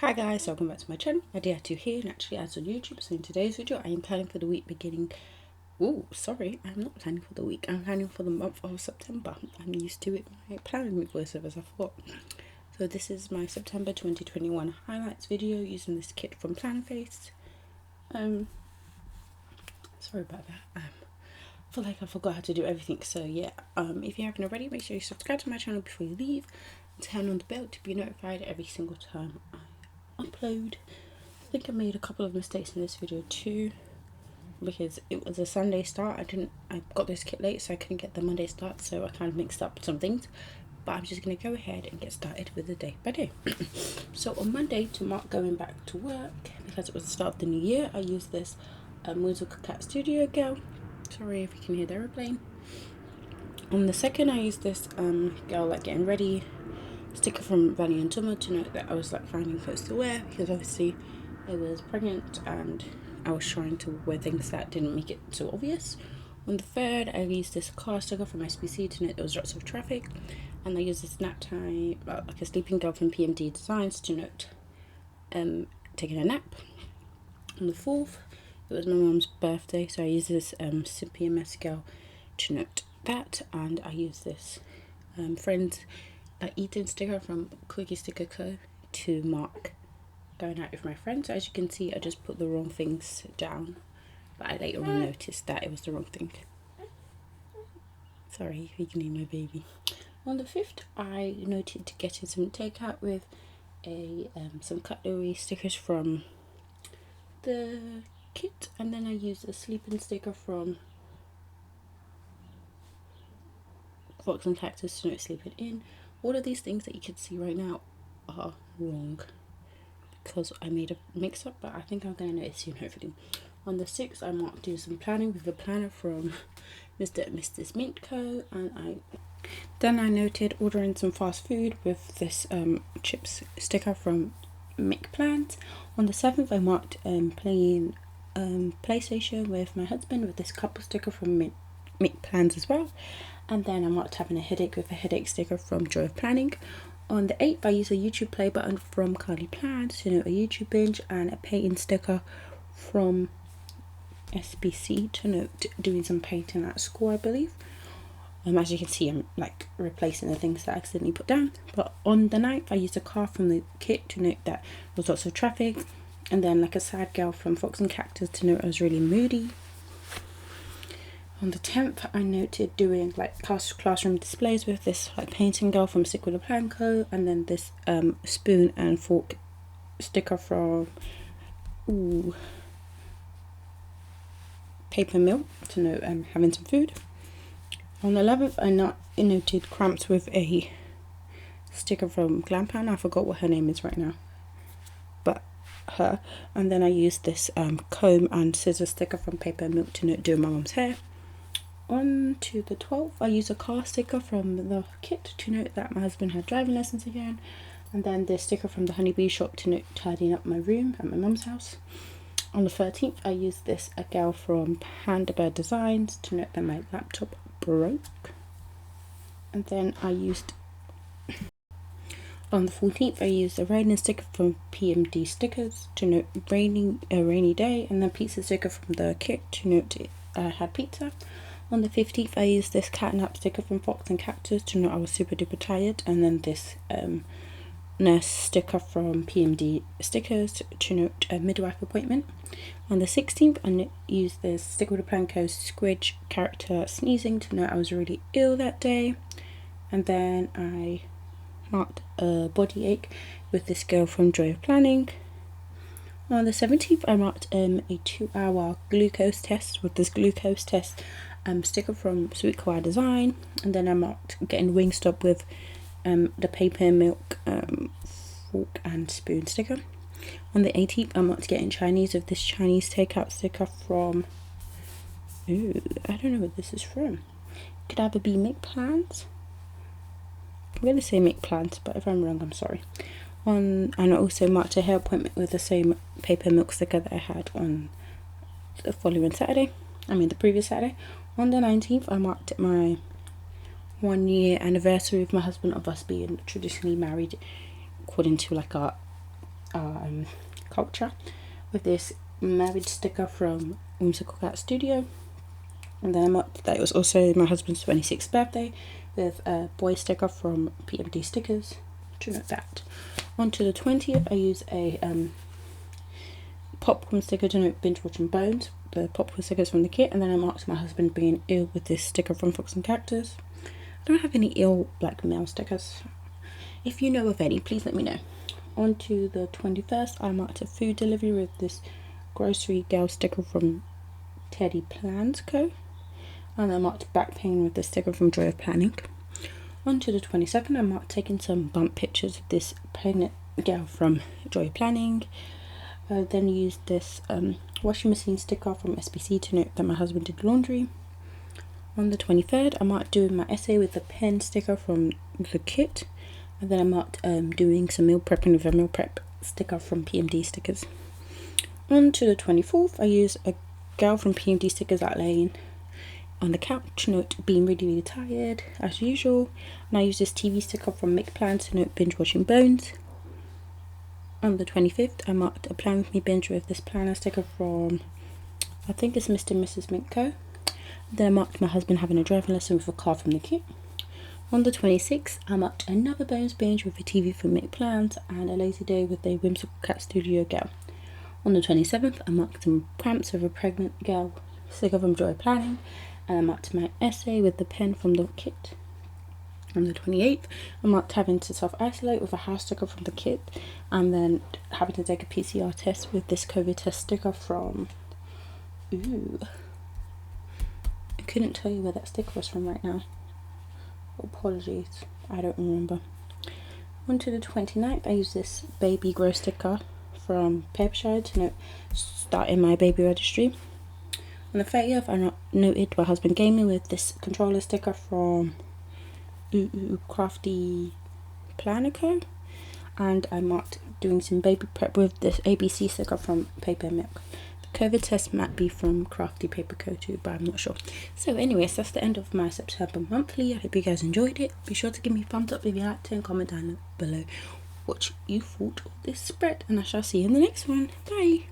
Hi guys, welcome back to my channel. Naturallyads here, Naturallyads on YouTube. So in today's video, I am planning for the week beginning. Oh, sorry, I'm not planning for the week. I'm planning for the month of September. I'm used to it. My planning with voiceovers, I thought. So this is my September 2021 highlights video using this kit from PlannerFace. Sorry about that. I feel like I forgot how to do everything. So yeah, if you haven't already, make sure you subscribe to my channel before you leave. Turn on the bell to be notified every single time I upload. I think I made a couple of mistakes in this video too, because it was a Sunday start. I got this kit late, so I couldn't get the Monday start, so I kind of mixed up some things. But I'm just gonna go ahead and get started with the day by day. So on Monday, to mark going back to work, because it was the start of the new year, I used this Weasel Cat Studio Girl. Sorry if you can hear the aeroplane. On the second, I used this girl like getting ready sticker from Vanny and Tuma to note that I was like finding clothes to wear, because obviously I was pregnant and I was trying to wear things that didn't make it so obvious. On the third, I used this car sticker from SBC to note there was lots of traffic, and I used this nap time, like a sleeping girl from PMD Designs to note taking a nap. On the fourth, it was my mum's birthday, so I used this PMS girl to note that, and I used this friends eating sticker from Cookie Sticker Co to mark going out with my friends. So as you can see, I just put the wrong things down, but I later on noticed that it was the wrong thing. Sorry if you can hear my baby. On the 5th, I noted to getting some takeout with some cutlery stickers from the kit, and then I used a sleeping sticker from Fox and Cactus to note sleeping in. All of these things that you can see right now are wrong because I made a mix up, but I think I'm going to notice soon, hopefully. On the 6th, I marked do some planning with a planner from Mr. and Mrs. Mint Co. And then I noted ordering some fast food with this chips sticker from Mick Plans. On the 7th, I marked playing PlayStation with my husband with this couple sticker from Mick Plans as well. And then I marked having a headache with a headache sticker from Joy of Planning. On the 8th, I used a YouTube play button from Carly Plans to note a YouTube binge, and a painting sticker from SBC to note doing some painting at school, I believe. As you can see, I'm like replacing the things that I accidentally put down. But on the 9th, I used a car from the kit to note that there was lots of traffic, and then like a sad girl from Fox and Cactus to note I was really moody. On the 10th, I noted doing like classroom displays with this like painting girl from Stick with a Plan Co, and then this spoon and fork sticker from Paper Mill to note having some food. On the 11th, I noted cramps with a sticker from Glam Pan. I forgot what her name is right now, but her. And then I used this comb and scissors sticker from Paper Milk to note doing my mum's hair. On to the 12th, I used a car sticker from the kit to note that my husband had driving lessons again, and then this sticker from the Honeybee shop to note tidying up my room at my mum's house. On the 13th, I used this a girl from Panda Bird Designs to note that my laptop broke, and then I used on the 14th, I used a raining sticker from PMD Stickers to note a rainy day, and then pizza sticker from the kit to note I had pizza. On the 15th, I used this catnap sticker from Fox and Cactus to note I was super duper tired, and then this nurse sticker from PMD Stickers to note a midwife appointment. On the 16th, I used this Stick with a Plan Co Squidge character sneezing to note I was really ill that day, and then I marked a body ache with this girl from Joy of Planning. On the 17th, I marked a 2-hour glucose test with this glucose test sticker from Sweet Kawaii Design, and then I marked getting Wingstop with the Paper Milk fork and spoon sticker. On the 18th, I marked getting Chinese with this Chinese takeout sticker from I don't know what this is from. Could either be Mick Plans. I'm going to say Mick Plans, but if I'm wrong, I'm sorry. And I also marked a hair appointment with the same Paper Milk sticker that I had on the the previous Saturday. On the 19th, I marked my 1-year anniversary with my husband of us being traditionally married according to like our culture with this marriage sticker from Whimsical Cat Studio. And then I marked that it was also my husband's 26th birthday with a boy sticker from PMD Stickers. To note that. On to the 20th, I use a popcorn sticker to note binge watching bones. The popcorn stickers from the kit, and then I marked my husband being ill with this sticker from Fox and Cactus. I don't have any ill black male stickers. If you know of any, please let me know. On to the 21st, I marked a food delivery with this grocery girl sticker from Teddy Plans Co. And I marked back pain with the sticker from Joy of Planning. On to the 22nd, I marked taking some bump pictures of this pregnant girl from Joy of Planning. I then used this washing machine sticker from SBC to note that my husband did laundry. On the 23rd, I marked doing my essay with the pen sticker from the kit. And then I marked doing some meal prepping with a meal prep sticker from PMD Stickers. On to the 24th, I used a girl from PMD Stickers out laying on the couch, note being really tired as usual. And I used this TV sticker from Make Plans to note binge watching bones. On the 25th, I marked a Plan With Me binge with this planner sticker from, I think it's Mr. and Mrs. Mintco. Then I marked my husband having a driving lesson with a car from the kit. On the 26th, I marked another bones binge with a TV from Make Plans and a lazy day with a Whimsical Cat Studio girl. On the 27th, I marked some cramps with a pregnant girl sticker from Joy Planning, and I marked my essay with the pen from the kit. On the 28th, I marked having to self-isolate with a house sticker from the kit, and then having to take a PCR test with this COVID test sticker from, I couldn't tell you where that sticker was from right now. Apologies, I don't remember. On to the 29th, I used this baby grow sticker from Papershire to note starting my baby registry. On the 30th, I noted my husband gaming with this controller sticker from Crafty Planner Co. And I marked doing some baby prep with this ABC sticker from Paper Milk. The COVID test might be from Crafty Paper Co too, but I'm not sure. So anyways, that's the end of my September monthly. I hope you guys enjoyed it. Be sure to give me a thumbs up if you liked it and comment down below what you thought of this spread. And I shall see you in the next one. Bye!